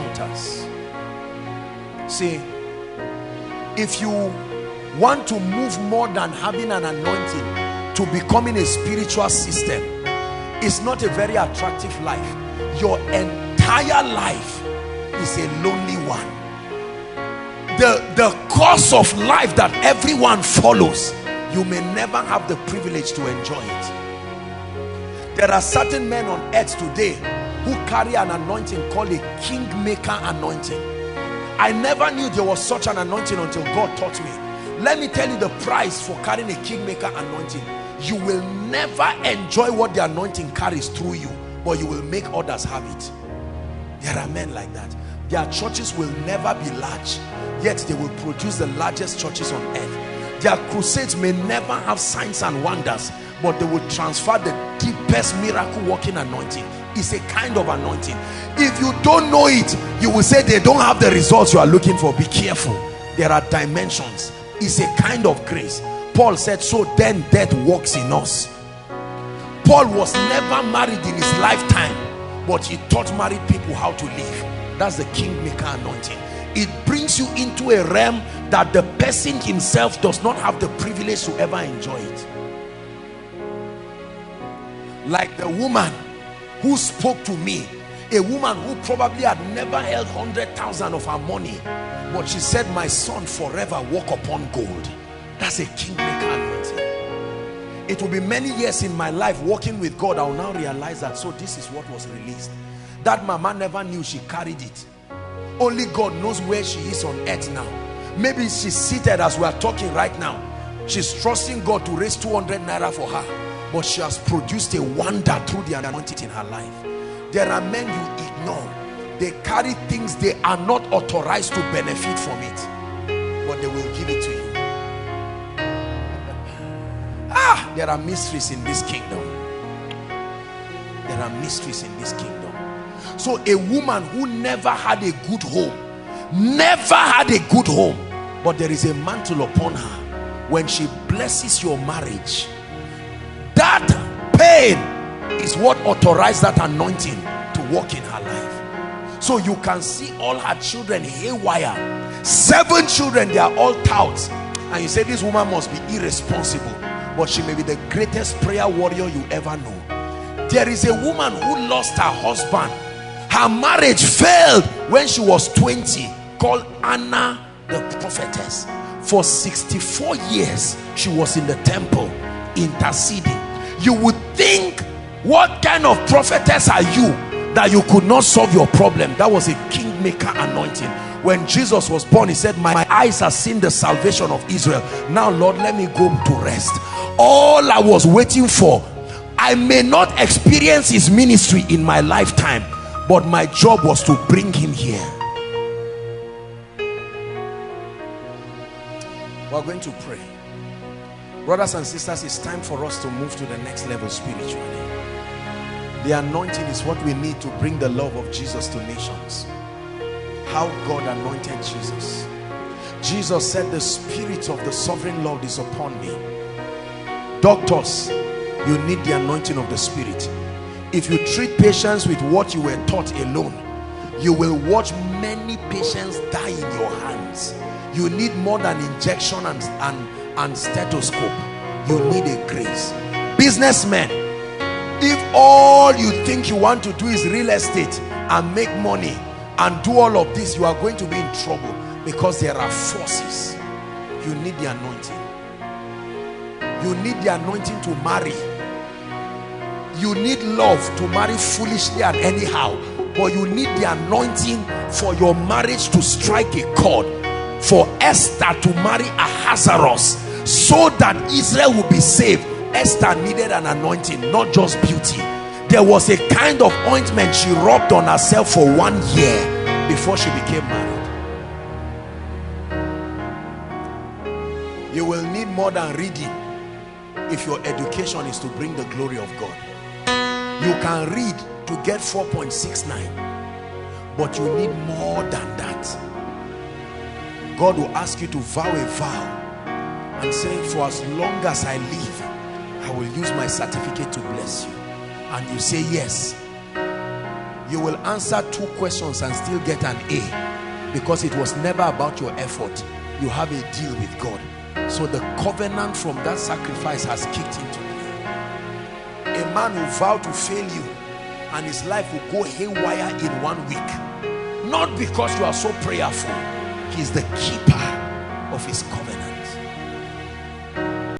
encounters. See, if you want to move more than having an anointing to becoming a spiritual system, it's not a very attractive life. Your entire life is a lonely one. The course of life that everyone follows, you may never have the privilege to enjoy it. There are certain men on earth today who carry an anointing called a kingmaker anointing. I never knew there was such an anointing until God taught me. Let me tell you the price for carrying a kingmaker anointing. You will never enjoy what the anointing carries through you, but you will make others have it. There are men like that. Their churches will never be large, yet they will produce the largest churches on earth. Their crusades may never have signs and wonders, but they will transfer the deepest miracle working anointing. It's a kind of anointing. If you don't know it, you will say they don't have the results you are looking for. Be careful. There are dimensions. It's a kind of grace. Paul said, so then death works in us. Paul was never married in his lifetime, but he taught married people how to live. That's the kingmaker anointing. It brings you into a realm that the person himself does not have the privilege to ever enjoy it. Like the woman who spoke to me, a woman who probably had never held 100,000 of her money, but she said, my son, forever walk upon gold. That's a kingmaker anointing. It will be many years in my life walking with God, I will now realize that, so this is what was released. That mama never knew she carried it. Only God knows where she is on earth now. Maybe she's seated as we are talking right now. She's trusting God to raise 200 naira for her, but she has produced a wonder through the anointing in her life. There are men you ignore. They carry things they are not authorized to benefit from it, but they will give it to you. There are mysteries in this kingdom. There are mysteries in this kingdom. So a woman who never had a good home, but there is a mantle upon her. When she blesses your marriage, that pain is what authorized that anointing to work in her life. So you can see all her children haywire. 7 children, they are all touts, and you say this woman must be irresponsible, but she may be the greatest prayer warrior you ever know. There is a woman who lost her husband. Her marriage failed when she was 20, called Anna the prophetess. For 64 years she was in the temple interceding. You would think, what kind of prophetess are you that you could not solve your problem? That was a kingmaker anointing. When Jesus was born, he said, my eyes have seen the salvation of Israel. Now Lord, let me go to rest. All I was waiting for, I may not experience his ministry in my lifetime, but my job was to bring him here. We're going to pray. Brothers and sisters, it's time for us to move to the next level spiritually. The anointing is what we need to bring the love of Jesus to nations. How God anointed Jesus. Jesus said, the Spirit of the sovereign Lord is upon me. Doctors, you need the anointing of the Spirit. If you treat patients with what you were taught alone, you will watch many patients die in your hands. You need more than injection and stethoscope. You need a grace. Businessmen, if all you think you want to do is real estate and make money and do all of this, you are going to be in trouble, because there are forces. You need the anointing. You need the anointing to marry. You need love to marry foolishly and anyhow, but you need the anointing for your marriage to strike a chord. For Esther to marry Ahasuerus so that Israel will be saved, Esther needed an anointing, not just beauty. There was a kind of ointment she rubbed on herself for 1 year before she became married. You will need more than reading if your education is to bring the glory of God. You can read to get 4.69, but you need more than that. God will ask you to vow a vow and say, for as long as I live, I will use my certificate to bless you. And you say yes. You will answer 2 questions and still get an A, because it was never about your effort. You have a deal with God. So the covenant from that sacrifice has kicked into play. A man will vow to fail you and his life will go haywire in 1 week. Not because you are so prayerful. He is the keeper of his covenant.